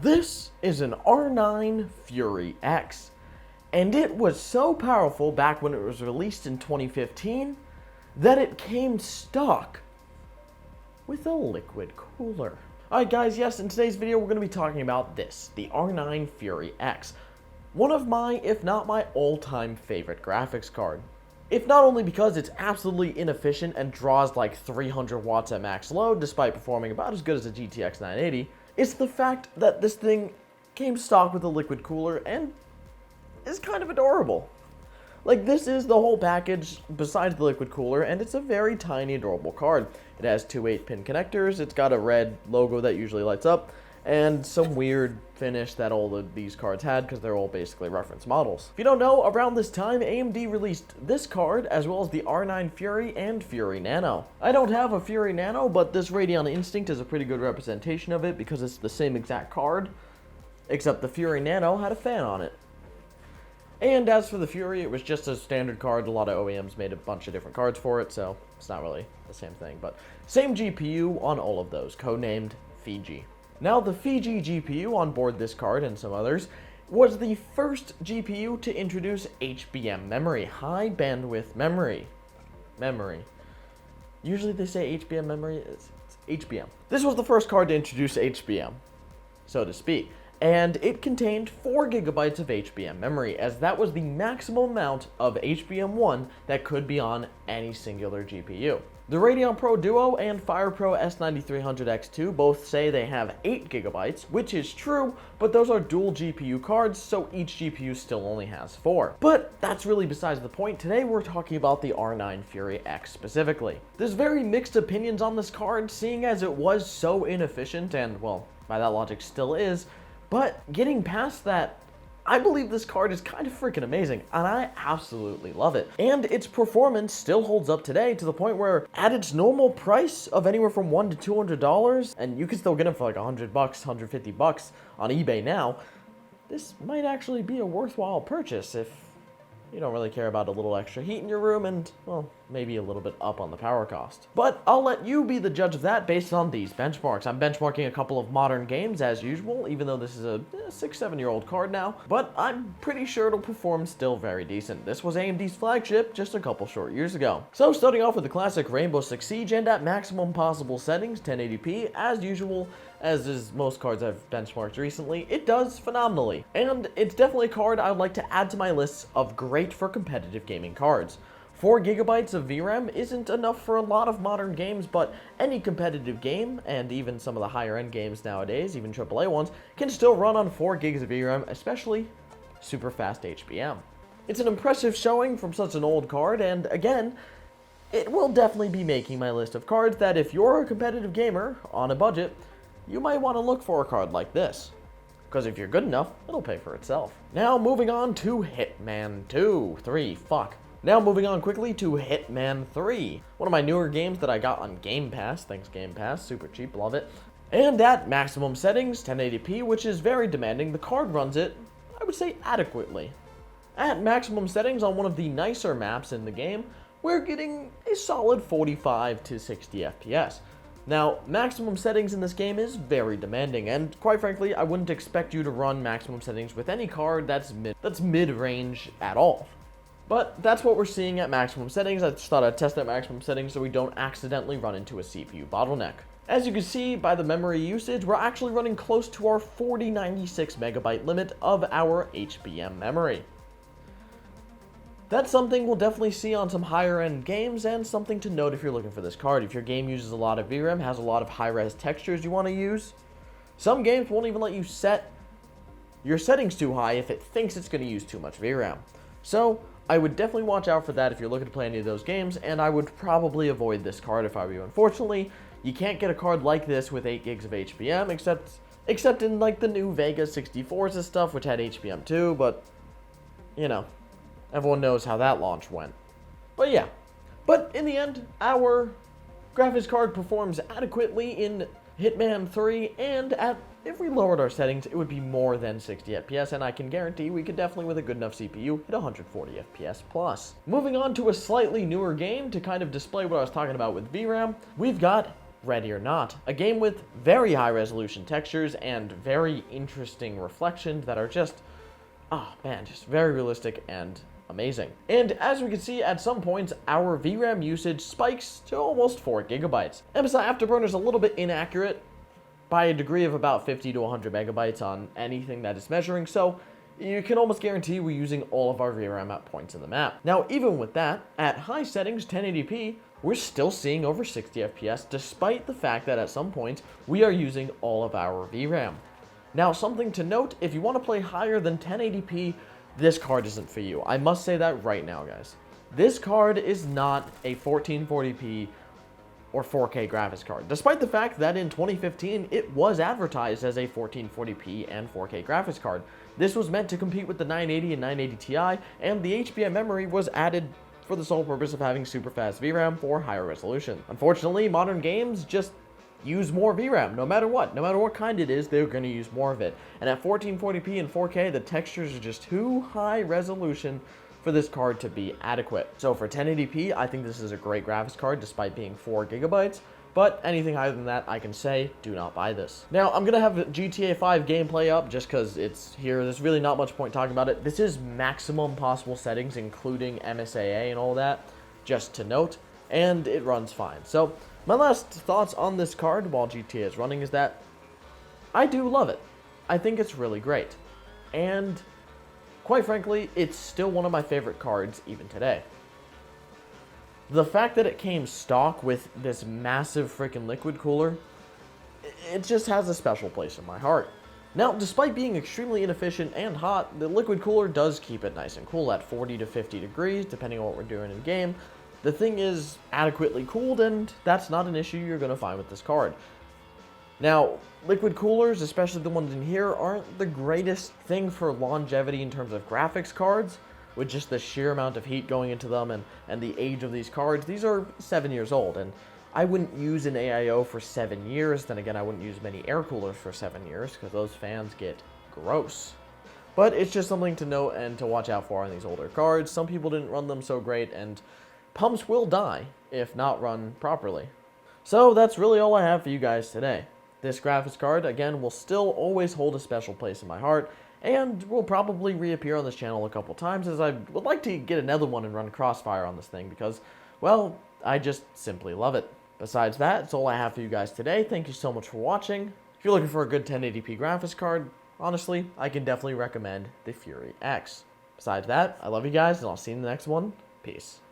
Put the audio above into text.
This is an R9 Fury X, and it was so powerful back when it was released in 2015 that it came stock with a liquid cooler. Alright guys, yes, in today's video we're going to be talking about this, the R9 Fury X. One of my, if not my all-time favorite graphics card. If not only because it's absolutely inefficient and draws like 300 watts at max load despite performing about as good as a GTX 980, it's the fact that this thing came stock with a liquid cooler and is kind of adorable. Like, this is the whole package besides the liquid cooler, and it's a very tiny, adorable card. It has two 8-pin connectors, it's got a red logo that usually lights up, and some weird finish that all of these cards had because they're all basically reference models. If you don't know, around this time, AMD released this card, as well as the R9 Fury and Fury Nano. I don't have a Fury Nano, but this Radeon Instinct is a pretty good representation of it because it's the same exact card, except the Fury Nano had a fan on it. And as for the Fury, it was just a standard card. A lot of OEMs made a bunch of different cards for it, so it's not really the same thing. But same GPU on all of those, codenamed Fiji. Now, the Fiji GPU on board this card and some others was the first GPU to introduce HBM memory, high bandwidth memory. Usually they say HBM memory, it's HBM. This was the first card to introduce HBM, so to speak. And it contained 4 gigabytes of HBM memory, as that was the maximum amount of HBM1 that could be on any singular GPU. The Radeon Pro Duo and FirePro S9300X2 both say they have 8 gigabytes, which is true, but those are dual GPU cards, so each GPU still only has 4. But that's really besides the point. Today we're talking about the R9 Fury X specifically. There's very mixed opinions on this card, seeing as it was so inefficient, and, well, by that logic still is. But getting past that, I believe this card is kind of freaking amazing, and I absolutely love it. And its performance still holds up today to the point where at its normal price of anywhere from $100 to $200, and you can still get it for like $100, $150 on eBay now, this might actually be a worthwhile purchase if you don't really care about a little extra heat in your room and, well, maybe a little bit up on the power cost. But I'll let you be the judge of that based on these benchmarks. I'm benchmarking a couple of modern games as usual, even though this is a 6-7-year-old card now, but I'm pretty sure it'll perform still very decent. This was AMD's flagship just a couple short years ago. So starting off with the classic Rainbow Six Siege, and at maximum possible settings, 1080p, as usual, as is most cards I've benchmarked recently, it does phenomenally. And it's definitely a card I'd like to add to my list of great for competitive gaming cards. 4 gigabytes of VRAM isn't enough for a lot of modern games, but any competitive game, and even some of the higher end games nowadays, even AAA ones, can still run on 4 gigs of VRAM, especially super fast HBM. It's an impressive showing from such an old card, and again, it will definitely be making my list of cards that if you're a competitive gamer on a budget, you might want to look for a card like this. Because if you're good enough, it'll pay for itself. Now moving on to Hitman 3. Now moving on quickly to Hitman 3. One of my newer games that I got on Game Pass. Thanks Game Pass, super cheap, love it. And at maximum settings, 1080p, which is very demanding, the card runs it, I would say, adequately. At maximum settings on one of the nicer maps in the game, we're getting a solid 45 to 60 FPS. Now, maximum settings in this game is very demanding, and quite frankly, I wouldn't expect you to run maximum settings with any card that's mid-range at all. But that's what we're seeing at maximum settings. I just thought I'd test at maximum settings so we don't accidentally run into a CPU bottleneck. As you can see by the memory usage, we're actually running close to our 4096 megabyte limit of our HBM memory. That's something we'll definitely see on some higher end games, and something to note if you're looking for this card. If your game uses a lot of VRAM, has a lot of high-res textures you want to use, some games won't even let you set your settings too high if it thinks it's going to use too much VRAM. So I would definitely watch out for that if you're looking to play any of those games, and I would probably avoid this card if I were you. Unfortunately, you can't get a card like this with 8 gigs of HBM, except in like the new Vega 64s and stuff, which had HBM too, but, you know, everyone knows how that launch went. But yeah. But in the end, our graphics card performs adequately in Hitman 3, and if we lowered our settings, it would be more than 60 FPS, and I can guarantee we could definitely, with a good enough CPU, hit 140 FPS plus. Moving on to a slightly newer game to kind of display what I was talking about with VRAM, we've got Ready or Not, a game with very high resolution textures and very interesting reflections that are just, oh man, just very realistic and amazing. And as we can see, at some points, our VRAM usage spikes to almost 4 gigabytes. MSI Afterburner is a little bit inaccurate by a degree of about 50 to 100 megabytes on anything that is measuring, so you can almost guarantee we're using all of our VRAM at points in the map. Now, even with that, at high settings, 1080p, we're still seeing over 60 FPS, despite the fact that at some points, we are using all of our VRAM. Now, something to note, if you want to play higher than 1080p, this card isn't for you. I must say that right now, guys. This card is not a 1440p or 4K graphics card, despite the fact that in 2015, it was advertised as a 1440p and 4K graphics card. This was meant to compete with the 980 and 980 Ti, and the HBM memory was added for the sole purpose of having super fast VRAM for higher resolution. Unfortunately, modern games just use more VRAM, no matter what. No matter what kind it is, they're going to use more of it. And at 1440p and 4K, the textures are just too high resolution for this card to be adequate. So for 1080p, I think this is a great graphics card despite being 4 gigabytes. But anything higher than that, I can say, do not buy this. Now, I'm going to have GTA 5 gameplay up just because it's here. There's really not much point talking about it. This is maximum possible settings, including MSAA and all that, just to note. And it runs fine. So my last thoughts on this card while GTA is running is that I do love it. I think it's really great. And quite frankly, it's still one of my favorite cards even today. The fact that it came stock with this massive freaking liquid cooler, it just has a special place in my heart. Now, despite being extremely inefficient and hot, the liquid cooler does keep it nice and cool at 40 to 50 degrees, depending on what we're doing in game. The thing is adequately cooled, and that's not an issue you're going to find with this card. Now, liquid coolers, especially the ones in here, aren't the greatest thing for longevity in terms of graphics cards, with just the sheer amount of heat going into them and the age of these cards. These are 7 years old, and I wouldn't use an AIO for 7 years. Then again, I wouldn't use many air coolers for 7 years, because those fans get gross. But it's just something to note and to watch out for on these older cards. Some people didn't run them so great, and pumps will die if not run properly. So that's really all I have for you guys today. This graphics card, again, will still always hold a special place in my heart, and will probably reappear on this channel a couple times, as I would like to get another one and run Crossfire on this thing because, well, I just simply love it. Besides that, that's all I have for you guys today. Thank you so much for watching. If you're looking for a good 1080p graphics card, honestly, I can definitely recommend the Fury X. Besides that, I love you guys, and I'll see you in the next one. Peace.